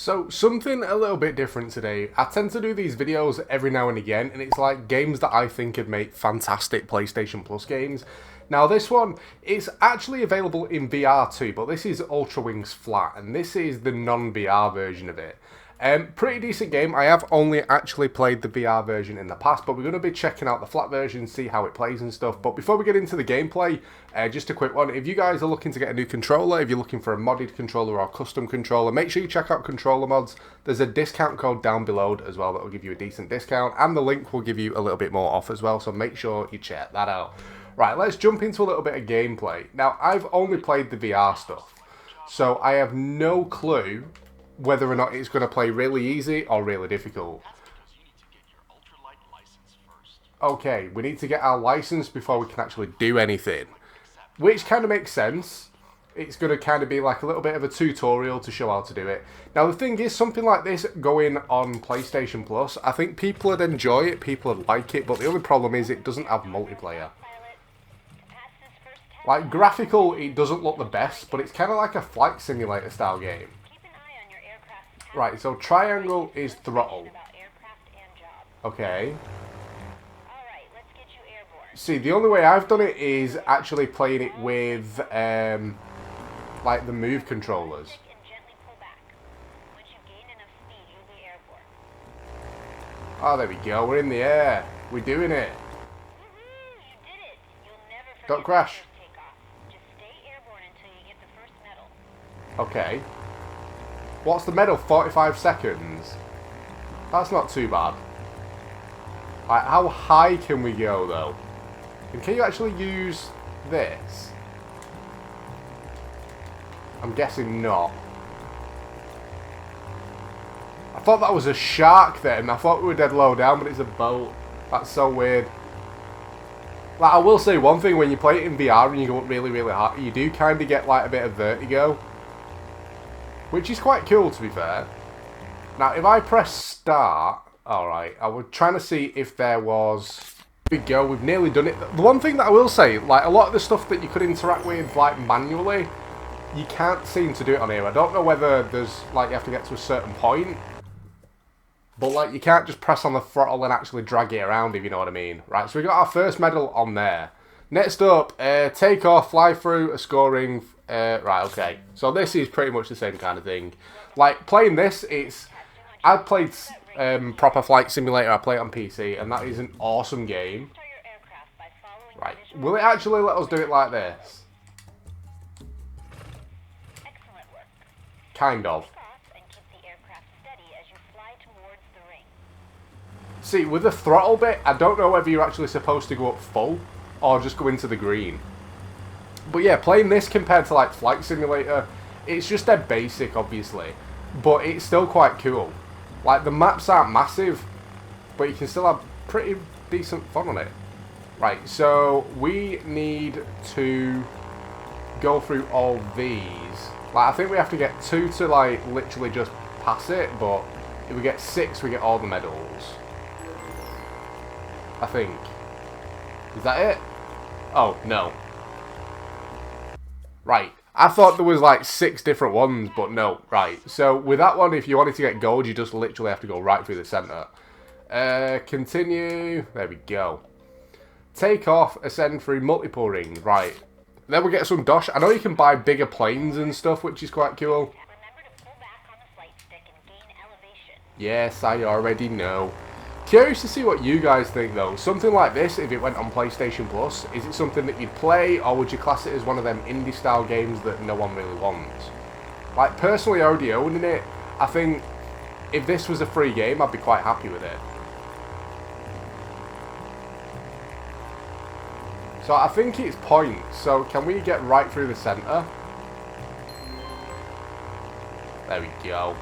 So, something a little bit different today. I tend to do these videos every now and again, and it's like games that I think would make fantastic PlayStation Plus games. Now, this one is actually available in VR too, but this is Ultrawings Flat, and this is the non-VR version of it. Pretty decent game. I have only actually played the VR version in the past, but we're going to be checking out the flat version, see how it plays and stuff. But before we get into the gameplay, just a quick one. If you guys are looking to get a new controller, if you're looking for a modded controller or a custom controller, make sure you check out Controller Mods. There's a discount code down below as well that will give you a decent discount, and the link will give you a little bit more off as well, so make sure you check that out. Right, let's jump into a little bit of gameplay. Now, I've only played the VR stuff, so I have no clue whether or not it's going to play really easy or really difficult. Okay, we need to get our license before we can actually do anything, which kind of makes sense. It's going to kind of be like a little bit of a tutorial to show how to do it. Now, the thing is, something like this going on PlayStation Plus, I think people would enjoy it, people would like it, but the only problem is it doesn't have multiplayer. Like, graphical, it doesn't look the best, but it's kind of like a flight simulator style game. Right, so triangle is throttle. Okay. See, the only way I've done it is actually playing it with, like, the move controllers. Oh, there we go. We're in the air. We're doing it. Don't crash. Okay. What's the medal? 45 seconds. That's not too bad. Like, how high can we go, though? And can you actually use this? I'm guessing not. I thought that was a shark then. I thought we were dead low down, but it's a boat. That's so weird. Like, I will say one thing, when you play it in VR and you go up really, really high, you do kind of get, like, a bit of vertigo. Which is quite cool, to be fair. Now, if I press start... Alright, I was trying to see if there was... There we go, we've nearly done it. The one thing that I will say, like, a lot of the stuff that you could interact with, like, manually, you can't seem to do it on here. I don't know whether there's, like, you have to get to a certain point. But, like, you can't just press on the throttle and actually drag it around, if you know what I mean. Right, so we got our first medal on there. Next up, take off, fly through, a scoring... right, okay. So this is pretty much the same kind of thing. Like, playing this, it's... I've played proper Flight Simulator, I play it on PC, and that is an awesome game. Right, will it actually let us do it like this? Kind of. See, with the throttle bit, I don't know whether you're actually supposed to go up full, or just go into the green. But yeah, playing this compared to like Flight Simulator, it's just dead basic, obviously. But it's still quite cool. Like, the maps aren't massive, but you can still have pretty decent fun on it. Right, so we need to go through all these. Like, I think we have to get 2 to, like, literally just pass it, but if we get 6, we get all the medals. I think. Is that it? Oh, no. Right, I thought there was like 6 different ones, but no. Right, so with that one, if you wanted to get gold, you just literally have to go right through the centre. Continue. There we go. Take off, ascend through multiple rings. Right, then we get some dosh. I know you can buy bigger planes and stuff, which is quite cool. Yes, I already know. Curious to see what you guys think, though. Something like this, if it went on PlayStation Plus, is it something that you'd play, or would you class it as one of them indie-style games that no one really wants? Like, personally, already owning it, I think if this was a free game, I'd be quite happy with it. So I think it's points. So can we get right through the centre? There we go.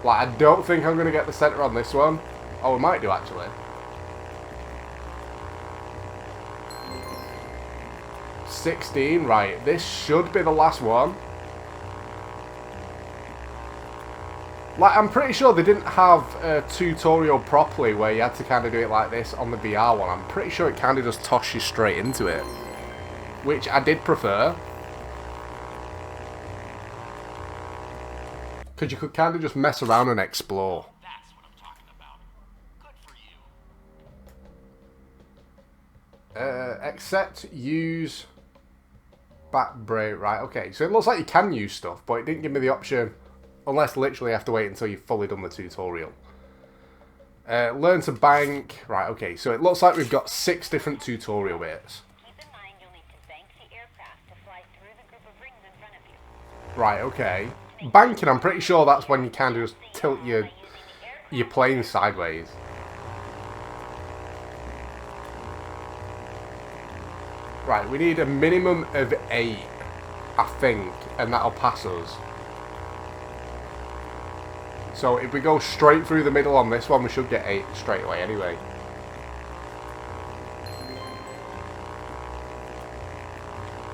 Like, I don't think I'm going to get the centre on this one. Oh, we might do, actually. 16, right. This should be the last one. Like, I'm pretty sure they didn't have a tutorial properly where you had to kind of do it like this on the VR one. I'm pretty sure it kind of just tossed you straight into it. Which I did prefer. Because you could kind of just mess around and explore. That's what I'm talking about. Good for you. Accept, use, back brake. Right, okay. So it looks like you can use stuff, but it didn't give me the option. Unless literally I have to wait until you've fully done the tutorial. Learn to bank. Right, okay. So it looks like we've got 6 different tutorial bits. Keep in mind you'll need to bank the aircraft to fly through the group of rings in front of you. Right, okay. Banking, I'm pretty sure that's when you kind of just tilt your plane sideways. Right, we need a minimum of 8, I think, and that'll pass us. So if we go straight through the middle on this one, we should get 8 straight away anyway.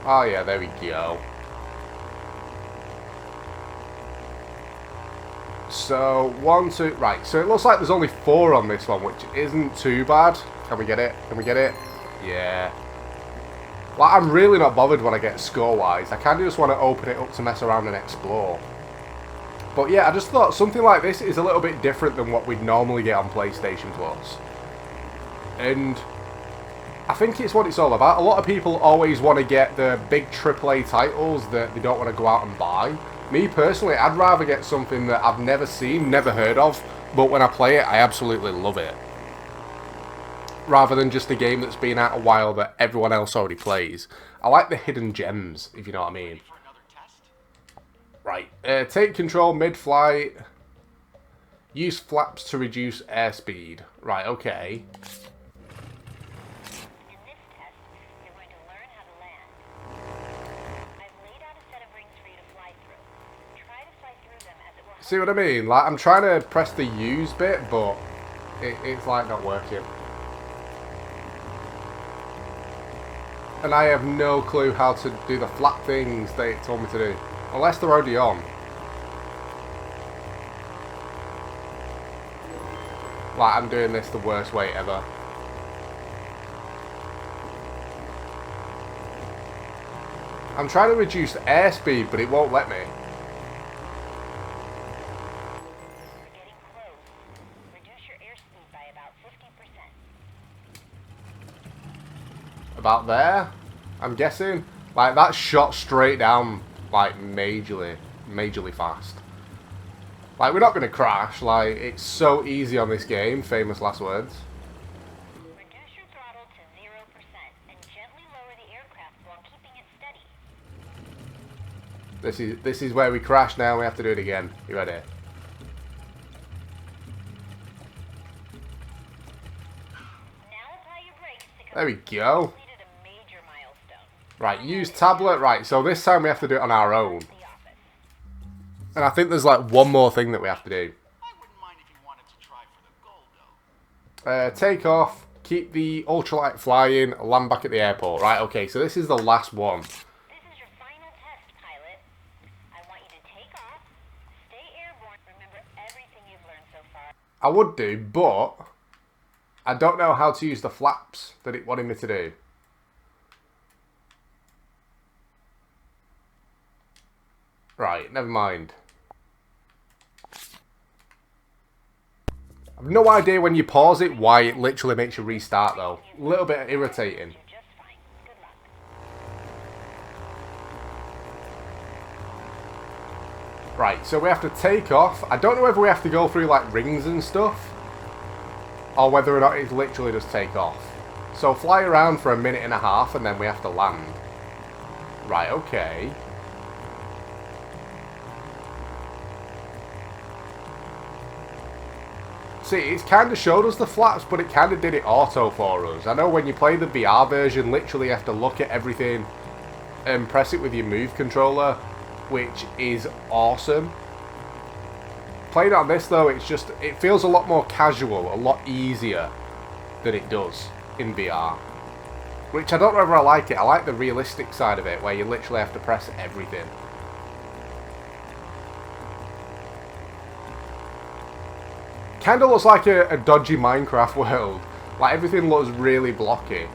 Oh yeah, there we go. So, 1, 2, right, so it looks like there's only 4 on this one, which isn't too bad. Can we get it? Can we get it? Yeah. Like, I'm really not bothered when I get score-wise. I kind of just want to open it up to mess around and explore. But yeah, I just thought something like this is a little bit different than what we'd normally get on PlayStation Plus. And I think it's what it's all about. A lot of people always want to get the big AAA titles that they don't want to go out and buy. Me personally, I'd rather get something that I've never seen, never heard of, but when I play it, I absolutely love it. Rather than just a game that's been out a while that everyone else already plays. I like the hidden gems, if you know what I mean. Right, take control mid-flight. Use flaps to reduce airspeed. Right, okay. In this test, you're going to learn how to land. I've laid out a set of rings for you to fly through. Try to fly through them as it will. See what I mean? Like, I'm trying to press the use bit, but it's like not working. And I have no clue how to do the flap things they told me to do. Unless they're already on. Like, I'm doing this the worst way ever. I'm trying to reduce airspeed, but it won't let me. You're getting close. Reduce your airspeed by about 50%. About there, I'm guessing. Like, that shot straight down, like, majorly fast. Like, we're not going to crash. Like, it's so easy on this game. Famous last words. Reduce your throttle to 0% and gently lower the aircraft while keeping it steady. This is where we crash now. We have to do it again. You ready? Now apply your brakes to There we go. completed a major milestone. Right, use tablet. Right, so this time we have to do it on our own. The office. And I think there's like one more thing that we have to do. I wouldn't mind if you wanted to try for the gold, though. Take off, keep the ultralight flying, land back at the airport. Right, okay, so this is the last one. This is your final test, pilot. I want you to take off, stay airborne, remember everything you've learned so far. I would do, but I don't know how to use the flaps that it wanted me to do. Right, never mind. I've no idea when you pause it why it literally makes you restart though. A little bit irritating. You're just fine. Good luck. Right, so we have to take off. I don't know whether we have to go through like rings and stuff, or whether or not it's literally just take off. So fly around for a minute and a half and then we have to land. Right, okay. See, it's kind of showed us the flaps, but it kind of did it auto for us. I know when you play the VR version, literally you have to look at everything and press it with your Move controller, which is awesome. Playing on this though, it feels a lot more casual, a lot easier than it does in VR. Which I don't know whether I like it. I like the realistic side of it, where you literally have to press everything. Kind of looks like a dodgy Minecraft world. Like, everything looks really blocky.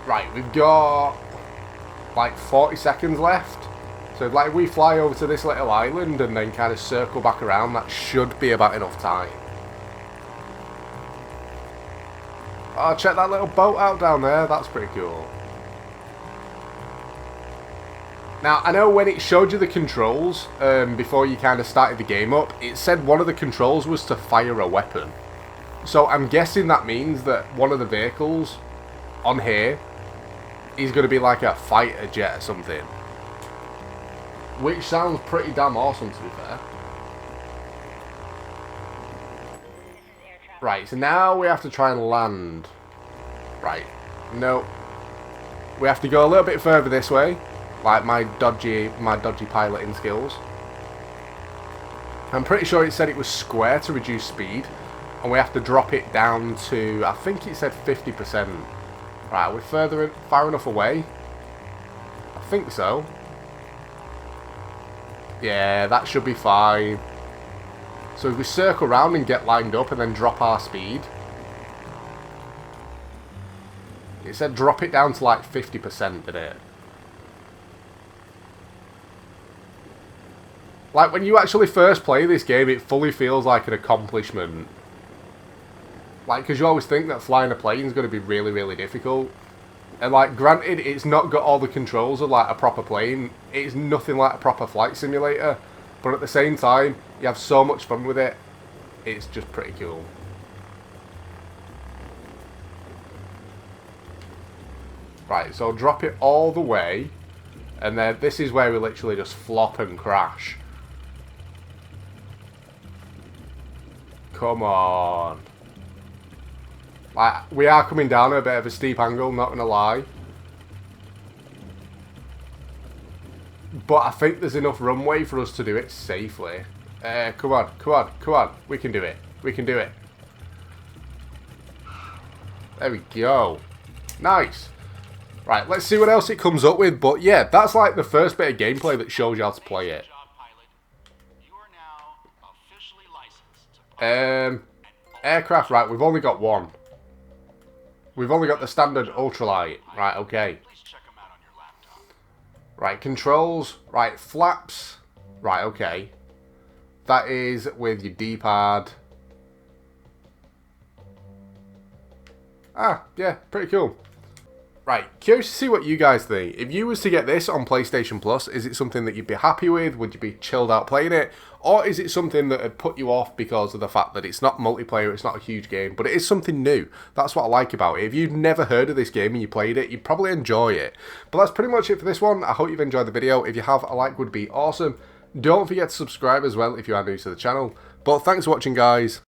Right, we've got like 40 seconds left. So like if we fly over to this little island and then kind of circle back around, that should be about enough time. Oh, check that little boat out down there. That's pretty cool. Now, I know when it showed you the controls, before you kind of started the game up, it said one of the controls was to fire a weapon. So I'm guessing that means that one of the vehicles on here is going to be like a fighter jet or something. Which sounds pretty damn awesome, to be fair. Right, so now we have to try and land. Right, no. We have to go a little bit further this way. Like my dodgy piloting skills. I'm pretty sure it said it was square to reduce speed. And we have to drop it down to, I think it said 50%. Right, we're far enough away. I think so. Yeah, that should be fine. So if we circle around and get lined up and then drop our speed. It said drop it down to like 50%, didn't it? Like when you actually first play this game, it fully feels like an accomplishment. Like, because you always think that flying a plane is going to be really, really difficult. And like, granted, it's not got all the controls of like a proper plane. It's nothing like a proper flight simulator. But at the same time, you have so much fun with it. It's just pretty cool. Right, so drop it all the way. And then this is where we literally just flop and crash. Come on. Like, we are coming down a bit of a steep angle, not gonna lie. But I think there's enough runway for us to do it safely. Come on, come on, come on. We can do it. We can do it. There we go. Nice. Right, let's see what else it comes up with. But yeah, that's like the first bit of gameplay that shows you how to play it. Aircraft, right, we've only got one. We've only got the standard ultralight. Right, okay. Right, controls. Right, flaps. Right, okay. That is with your D-pad. Ah, yeah, pretty cool. Right, curious to see what you guys think. If you was to get this on PlayStation Plus, is it something that you'd be happy with? Would you be chilled out playing it? Or is it something that would put you off because of the fact that it's not multiplayer, it's not a huge game, but it is something new? That's what I like about it. If you've never heard of this game and you played it, you'd probably enjoy it. But that's pretty much it for this one. I hope you've enjoyed the video. If you have, a like would be awesome. Don't forget to subscribe as well if you are new to the channel. But thanks for watching, guys.